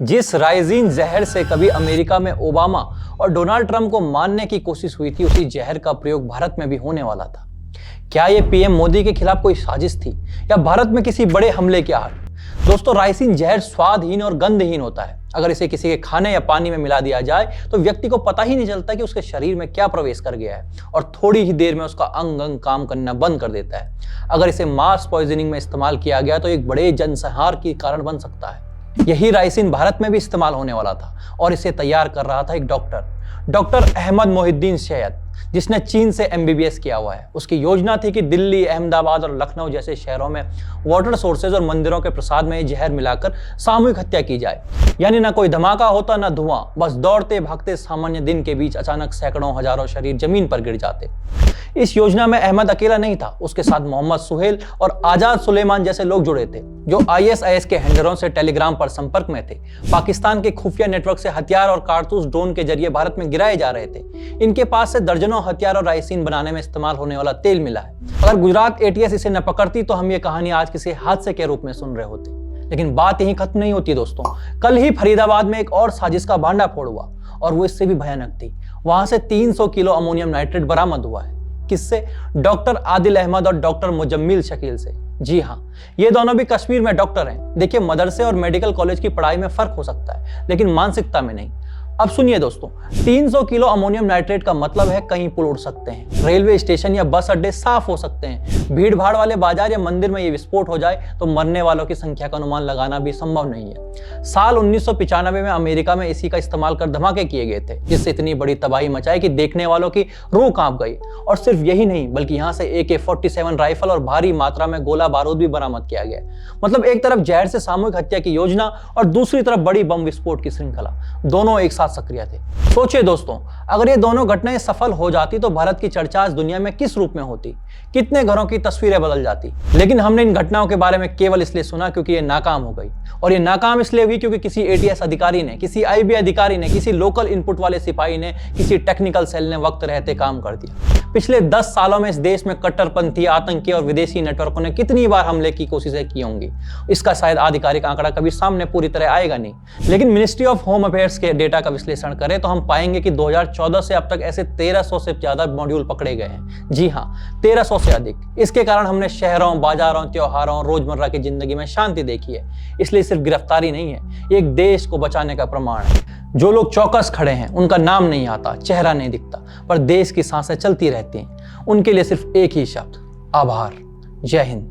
जिस राइजिन जहर से कभी अमेरिका में ओबामा और डोनाल्ड ट्रंप को मारने की कोशिश हुई थी, उसी जहर का प्रयोग भारत में भी होने वाला था। क्या यह पीएम मोदी के खिलाफ कोई साजिश थी या भारत में किसी बड़े हमले की आहट? दोस्तों, राइजिन जहर स्वादहीन और गंधहीन होता है। अगर इसे किसी के खाने या पानी में मिला दिया जाए तो व्यक्ति को पता ही नहीं चलता कि उसके शरीर में क्या प्रवेश कर गया है और थोड़ी ही देर में उसका अंग अंग काम करना बंद कर देता है। अगर इसे मास पॉइजनिंग में इस्तेमाल किया गया तो एक बड़े जनसंहार के कारण बन सकता है। यही राइजिन भारत में भी इस्तेमाल होने वाला था और इसे तैयार कर रहा था एक डॉक्टर अहमद मोहिउद्दीन सैयद, जिसने चीन से एमबीबीएस किया हुआ है। उसकी योजना थी कि दिल्ली, अहमदाबाद और लखनऊ जैसे शहरों में वाटर सोर्सेज और मंदिरों के प्रसाद में जहर मिलाकर सामूहिक हत्या की जाए। यानी ना कोई धमाका होता, ना धुआं, बस दौड़ते भागते सामान्य दिन के बीच अचानक सैकड़ों हजारों शरीर जमीन पर गिर जाते। इस योजना में अहमद अकेला नहीं था, उसके साथ मोहम्मद सुहेल और आजाद सुलेमान जैसे लोग जुड़े थे, जो आईएसआईएस के हैंडलरों से टेलीग्राम पर संपर्क में थे। पाकिस्तान के खुफिया नेटवर्क से हथियार और कारतूस ड्रोन के जरिए भारत में गिराए जा रहे थे। इनके पास से दर्जनों हथियार और राइजिन बनाने में इस्तेमाल होने वाला तेल मिला है। अगर गुजरात एटीएस इसे न पकड़ती तो हम ये कहानी आज किसी हादसे के रूप में सुन रहे होते। लेकिन बात यहीं खत्म नहीं होती दोस्तों। कल ही फरीदाबाद में एक और साजिश का भांडाफोड़ हुआ और वो इससे भी भयानक थी। वहां से 300 किलो अमोनियम नाइट्रेट बरामद हुआ है। किससे? डॉक्टर आदिल अहमद और डॉक्टर मुजम्मिल शकील से। जी हाँ, ये दोनों भी कश्मीर में डॉक्टर हैं। देखिए, मदरसे और मेडिकल कॉलेज की पढ़ाई में फर्क हो सकता है, लेकिन मानसिकता में नहीं। अब सुनिए दोस्तों, 300 किलो अमोनियम नाइट्रेट का मतलब है कहीं पुल उड़ सकते हैं, रेलवे स्टेशन या बस अड्डे साफ हो सकते हैं, भीड़ भाड़ वाले बाजार या मंदिर में ये विस्फोट हो जाए तो मरने वालों की संख्या का अनुमान लगाना भी संभव नहीं है। साल 1995 में अमेरिका में इसी का इस्तेमाल कर धमाके किए गए थे, जिससे इतनी बड़ी तबाही मचाई कि देखने वालों की रूह कांप गई। और सिर्फ यही नहीं, बल्कि यहाँ से AK-47 राइफल और भारी मात्रा में गोला बारूद भी बरामद किया गया। मतलब एक तरफ जहर से सामूहिक हत्या की योजना और दूसरी तरफ बड़ी बम विस्फोट की श्रृंखला, दोनों एक साथ सक्रिय थे। सोचिए दोस्तों, अगर ये दोनों घटनाएं सफल हो जाती तो भारत की चर्चा आज दुनिया में किस रूप में होती, कितने घरों की तस्वीरें बदल जाती। लेकिन हमने इन घटनाओं के बारे में केवल इसलिए सुना क्योंकि ये नाकाम हो गई। और ये नाकाम इसलिए हुई क्योंकि किसी एटीएस अधिकारी ने, किसी आईबी अधिकारी ने, किसी लोकल इनपुट वाले सिपाही ने, किसी टेक्निकल सेल ने वक्त रहते काम कर दिया। पिछले 10 सालों में इस देश में कट्टरपंथी, आतंकी और विदेशी नेटवर्कों ने कितनी बार हमले की कोशिशें की होंगी, इसका शायद आधिकारिक आंकड़ा कभी सामने पूरी तरह आएगा नहीं। लेकिन मिनिस्ट्री ऑफ होम अफेयर्स के डेटा का विश्लेषण करें तो हम पाएंगे कि 2014 से अब तक ऐसे 1300 से ज्यादा मॉड्यूल पकड़े गए हैं। जी हाँ, 1300 से अधिक। इसके कारण हमने शहरों, बाजारों, त्योहारों, रोजमर्रा की जिंदगी में शांति देखी है। इसलिए सिर्फ गिरफ्तारी नहीं है, ये एक देश को बचाने का प्रमाण है। जो लोग चौकस खड़े हैं, उनका नाम नहीं आता, चेहरा नहीं दिखता, पर देश की सांसें चलती रहती हैं, उनके लिए सिर्फ एक ही शब्द, आभार। जय हिंद।